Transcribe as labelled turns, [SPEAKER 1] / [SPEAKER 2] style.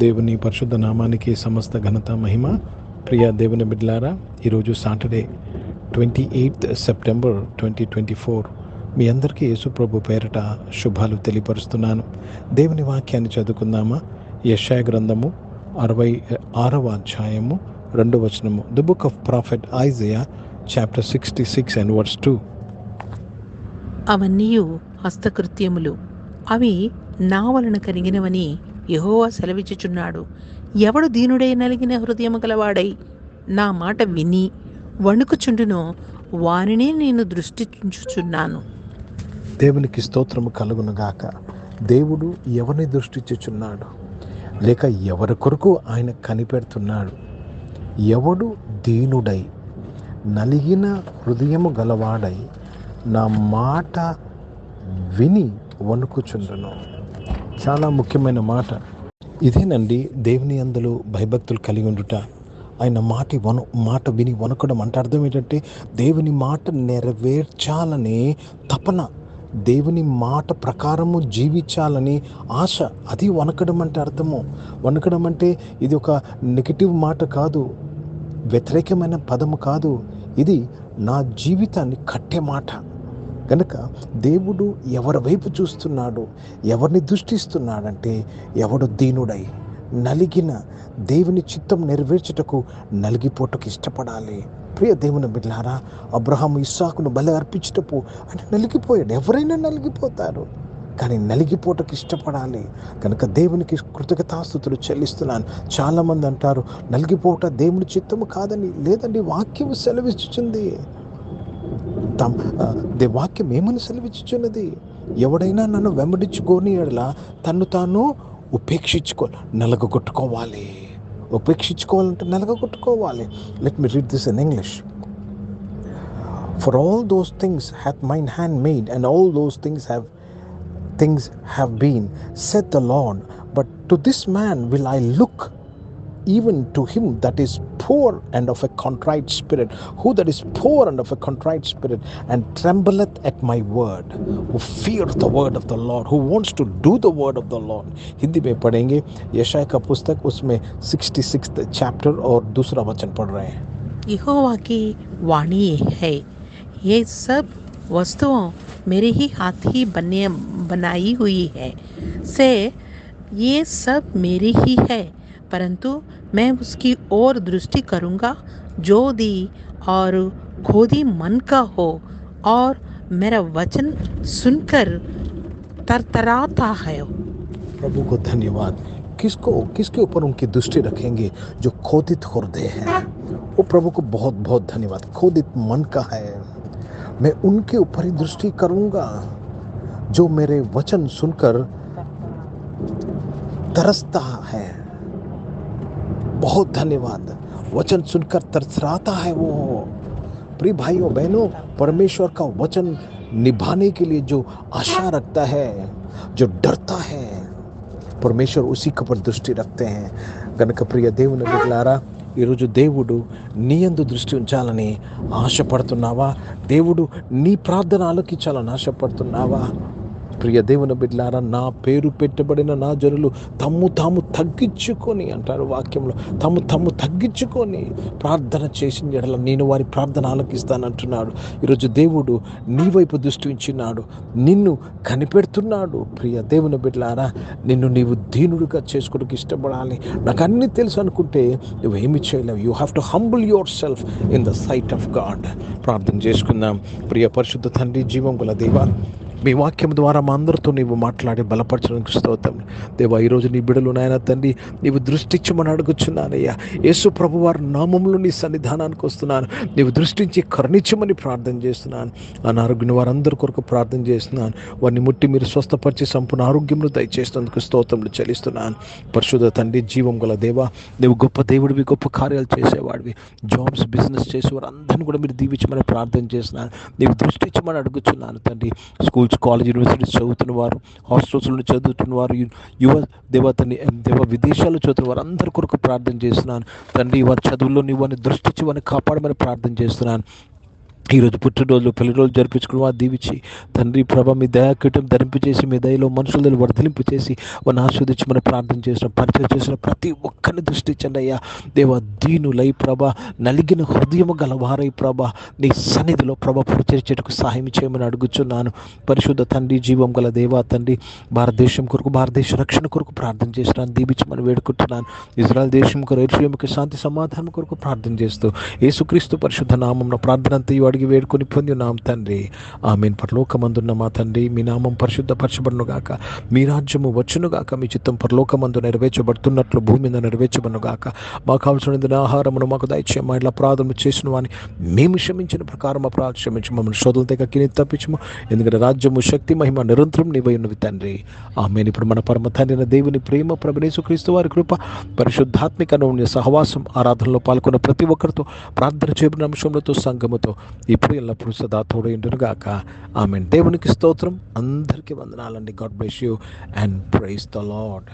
[SPEAKER 1] దేవుని పరిశుద్ధ నామానికి సమస్త ఘనత మహిమ. ప్రియ దేవుని బిడ్డలారా, ఈరోజు సాటర్డే 28 సెప్టెంబర్ 2024. మీ అందరికీ యేసుప్రభు పేరట శుభాలు తెలియపరుస్తున్నాను. దేవుని వాక్యాన్ని చదువుకుందామా? యెషయా గ్రంథము 66వ అధ్యాయము 2వ వచనము. The book of prophet Isaiah chapter 66 and verse 2.
[SPEAKER 2] అవన్నీయు హస్తకృత్యములు, అవి నా వలన కలిగినవని యెహోవా సెలవిచ్చుచున్నాడు. ఎవడు దీనుడై నలిగిన హృదయము గలవాడై నా మాట విని వణుకుచుండునో వానినే నేను దృష్టించుచున్నాను.
[SPEAKER 1] దేవునికి స్తోత్రము కలుగునుగాక. దేవుడు ఎవరిని దృష్టించుచున్నాడు, లేక ఎవరి కొరకు ఆయన కనిపెడుతున్నాడు? ఎవడు దీనుడై నలిగిన హృదయము గలవాడై నా మాట విని వణుకుచుండును. చాలా ముఖ్యమైన మాట ఇదేనండి. దేవుని అందులో భయభక్తులు కలిగి ఉండుట, ఆయన మాట విని వణకడం అంటే అర్థం ఏంటంటే దేవుని మాట నెరవేర్చాలనే తపన, దేవుని మాట ప్రకారము జీవించాలని ఆశ. అది వణకడం అంటే అర్థము. వణకడం అంటే ఇది ఒక నెగిటివ్ మాట కాదు, వ్యతిరేకమైన పదము కాదు. ఇది నా జీవితాన్ని కట్టే మాట. కనుక దేవుడు ఎవరి వైపు చూస్తున్నాడు, ఎవరిని దృష్టిస్తున్నాడంటే ఎవడు దీనుడై నలిగిన, దేవుని చిత్తం నెరవేర్చుటకు నలిగిపోటకు ఇష్టపడాలి. ప్రియ దేవుని బిడ్డలారా, అబ్రహాము ఇస్సాకును బలి అర్పించుటకు అంటే నలిగిపోయాడు. ఎవరైనా నలిగిపోతారు, కానీ నలిగిపోటకు ఇష్టపడాలి. కనుక దేవునికి కృతజ్ఞతాస్తుతులు చెల్లిస్తున్నాను. చాలామంది అంటారు నలిగిపోట దేవుని చిత్తము కాదని. లేదండి, వాక్యము సెలవిచ్చుచుంది. వాక్యం ఏమని సెలవిచ్చుచున్నది? ఎవడైనా నన్ను వెంబడించుకొని ఎడలా తన్ను తాను నలగొట్టుకోవాలి. ఉపేక్షించుకోవాలంటే నలగొట్టుకోవాలి. Let me read this in English. For all those things hath mine hand made and all those things have been, said the Lord, but to this man will I look, even to him that is poor and of a contrite spirit, who that is poor and of a contrite spirit, and trembleth at my word, who fears the word of the Lord, who wants to do the word of the Lord. Hindi में पढ़ेंगे यशाया का पुस्तक, उसमें 66th chapter और दूसरा वचन पढ़ रहे हैं.
[SPEAKER 2] यहोवा की वाणी है, ये सब वस्तुओं मेरे ही हाथ ही बनाई हुई है, से ये सब मेरी ही है, परंतु मैं उसकी ओर दृष्टि करूँगा जो दी और खोदी मन का हो और मेरा वचन सुनकर तरतराता है.
[SPEAKER 1] प्रभु को धन्यवाद. किसके ऊपर उनकी दृष्टि रखेंगे? जो खोदित हृदय है. वो प्रभु को बहुत बहुत धन्यवाद. खोदित मन का है, मैं उनके ऊपर ही दृष्टि करूँगा जो मेरे वचन सुनकर तरसता है. बहुत धन्यवाद. वचन सुनकर तरसराता है वो. प्रिय भाइयों बहनों, परमेश्वर का वचन निभाने के लिए जो आशा रखता है, जो डरता है, परमेश्वर उसी के ऊपर दृष्टि रखते हैं. गणक प्रिय దేవుని బిడ్డలారా, ఈరోజు దేవుడు నీ యందు దృష్టి ఉంచాలని ఆశపడుతున్నావా? దేవుడు నీ ప్రార్థన ఆలకించాలని ఆశపడుతున్నావా? ప్రియ దేవుని బిడ్డలారా, నా పేరు పెట్టబడిన నా జనులు తాము తగ్గించుకొని అంటారు వాక్యంలో. తాము తగ్గించుకొని ప్రార్థన చేసిన ఎడల నేను వారి ప్రార్థన ఆలకిస్తానంటున్నాడు. ఈరోజు దేవుడు నీ వైపు దృష్టి ఉంచినాడు, నిన్ను కనిపెడుతున్నాడు. ప్రియ దేవుని బిడ్డలారా, నీవు దీనుడిగా చేసుకోవడానికి ఇష్టపడాలి. నాకు అన్నీ తెలుసు అనుకుంటే నువ్వేమి చేయలేవు. You have to humble your self in the sight of God. ప్రార్థన చేసుకుందాం. ప్రియ పరిశుద్ధ తండ్రి, జీవం గల దేవా, మీ వాక్యం ద్వారా మా అందరితో నీవు మాట్లాడి బలపరచడానికి స్తోత్రం. దేవా, ఈరోజు నీ బిడ్డలు నాయన తండ్రి, నీవు దృష్టించమని అడుగుచున్నానయ్యా. యేసు ప్రభు వారి నామంలో నీ సన్నిధానానికి వస్తున్నాను. నీవు దృష్టించి కరుణించమని ప్రార్థన చేస్తున్నాను. అనారోగ్యం వారందరి కొరకు ప్రార్థన చేస్తున్నాను. వారిని ముట్టి మీరు స్వస్థపరిచి సంపూర్ణ ఆరోగ్యంలో దయచేసినందుకు స్తోత్రములు చెల్లిస్తున్నాను. పరిశుద్ధ తండ్రి, జీవం గల దేవా, నీవు గొప్ప దేవుడివి, గొప్ప కార్యాలు చేసేవాడివి. జాబ్స్, బిజినెస్ చేసేవారు అందరినీ కూడా మీరు దీవించమని ప్రార్థన చేస్తున్నాను. నీవు దృష్టించమని అడుగుచున్నాను తండ్రి. స్కూల్స్, కాలేజ్, యూనివర్సిటీస్ చదువుతున్న వారు, హాస్టల్స్లో చదువుతున్న వారు, దేవ విదేశాల్లో చదువుతున్న వారు అందరి కొరకు ప్రార్థన చేస్తున్నాను తండ్రి. వారి చదువుల్లో నీవు వారిని దృష్టించి వారిని కాపాడమని ప్రార్థన చేస్తున్నాను. ఈరోజు పుట్టినరోజు పెళ్లి రోజు జరిపించుకుని వారు దీవించి తండ్రి ప్రభ మీ దయాకీటం ధరింపచేసి మీ దయలో మనుషులను వర్ధలింపు చేసి వారిని ఆస్వాదించి మనం ప్రార్థన చేసిన పరిచయం చేసిన ప్రతి ఒక్కరిని దృష్టించండి అయ్యా. దేవ దీనులై ప్రభ నలిగిన హృదయము గలవారై ప్రభ నీ సన్నిధిలో ప్రభ పరిచర్చకు సహాయం చేయమని అడుగుచున్నాను. పరిశుద్ధ తండ్రి జీవం గల దేవా తండ్రి భారతదేశం కొరకు భారతదేశ రక్షణ కొరకు ప్రార్థన చేస్తున్నాను, దీవించమని వేడుకుంటున్నాను. ఇజ్రాయెల్ దేశం కొరకు యెరూషలేముకు శాంతి సమాధానం కొరకు ప్రార్థన చేస్తూ యేసుక్రీస్తు పరిశుద్ధ నామమున ప్రార్థన అంతా అడిగి వేడుకొని పొంది ఉన్నాం తండ్రి. ఆమేన్. పరలోకమందున్న మా తండ్రి మీ నామం పరిశుద్ధపరచబడును గాక, మీ రాజ్యము వచ్చును గాక, మీ చిత్తం పరలోకమందు నెరవేర్చబడుతున్నట్లు భూమి మీద నెరవేర్చబడును గాక. మాకు కావలసిన ఆహారమును మాకు దయచేయము, ఇట్లా అపరాధము చేసిన వాని మేము క్షమించిన ప్రకారం అపరాధం క్షమించి మమ్మల్ని శోధుల దగ్గర కిని తప్పించము, ఎందుకంటే రాజ్యము శక్తి మహిమ నిరంతరం నీవై ఉన్నవి తండ్రి. ఆమేన్. ఇప్పుడు మన పరమ తండ్రి దేవుని ప్రేమ ప్రభువైన యేసుక్రీస్తు వారి కృప పరిశుద్ధాత్మిక సహవాసం ఆరాధనలో పాల్గొన్న ప్రతి ఒక్కరితో ప్రార్థన చేయబడిన అంశములతో సంఘముతో ఇప్పుడు ఎల్లప్పుడూ సదా తోడైండును గాక. ఆమేన్. దేవునికి స్తోత్రం. అందరికీ వందనాలండి. God bless you and praise the lord.